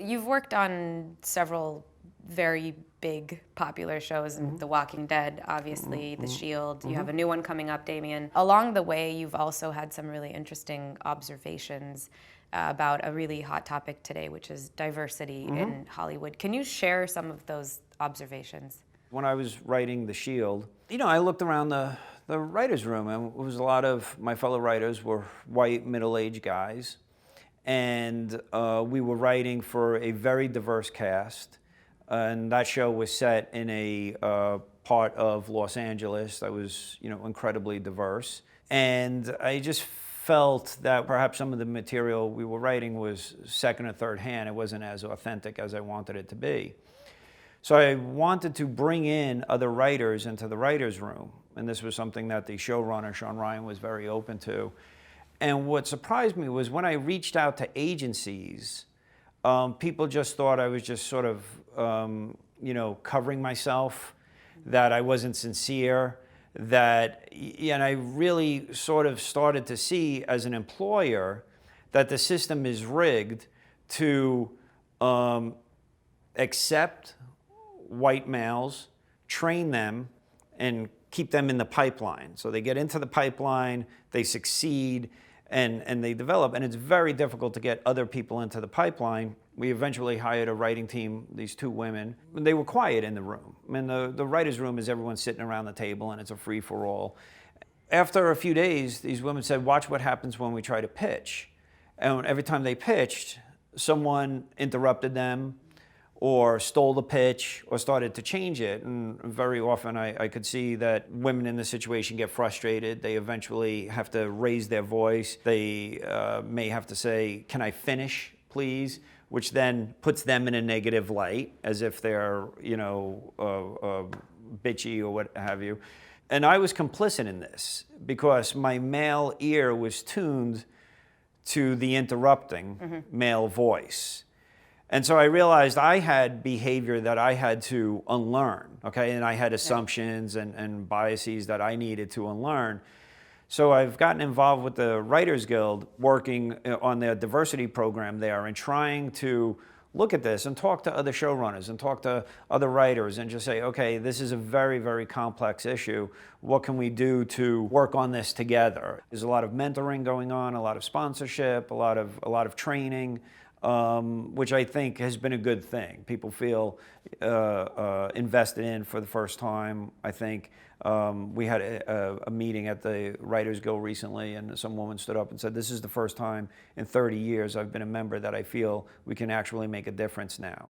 You've worked on several very big popular shows, The Walking Dead, obviously, The Shield. You have a new one coming up, Damien. Along the way, you've also had some really interesting observations about a really hot topic today, which is diversity in Hollywood. Can you share some of those observations? When I was writing The Shield, I looked around the writer's room, and it was a lot of my fellow writers were white, middle-aged guys. And we were writing for a very diverse cast. And that show was set in a part of Los Angeles that was, incredibly diverse. And I just felt that perhaps some of the material we were writing was second or third hand. It wasn't as authentic as I wanted it to be. So I wanted to bring in other writers into the writer's room. And this was something that the showrunner, Sean Ryan, was very open to. And what surprised me was when I reached out to agencies, people just thought I was just sort of, covering myself, that I wasn't sincere, and I really sort of started to see as an employer that the system is rigged to accept white males, train them, and keep them in the pipeline. So they get into the pipeline, they succeed, and they develop. And it's very difficult to get other people into the pipeline. We eventually hired a writing team, these two women. They were quiet in the room. I mean, the writer's room is everyone sitting around the table, and it's a free-for-all. After a few days, these women said, watch what happens when we try to pitch. And every time they pitched, someone interrupted them, or stole the pitch, or started to change it. And very often I could see that women in this situation get frustrated. They eventually have to raise their voice. They may have to say, can I finish, please? Which then puts them in a negative light, as if they're, bitchy or what have you. And I was complicit in this because my male ear was tuned to the interrupting male voice. And so I realized I had behavior that I had to unlearn, okay? And I had assumptions and biases that I needed to unlearn. So I've gotten involved with the Writers Guild, working on their diversity program there and trying to look at this and talk to other showrunners and talk to other writers and just say, okay, this is a very, very complex issue. What can we do to work on this together? There's a lot of mentoring going on, a lot of sponsorship, a lot of training. Which I think has been a good thing. People feel invested in for the first time. I think we had a meeting at the Writers Guild recently, and some woman stood up and said, this is the first time in 30 years I've been a member that I feel we can actually make a difference now.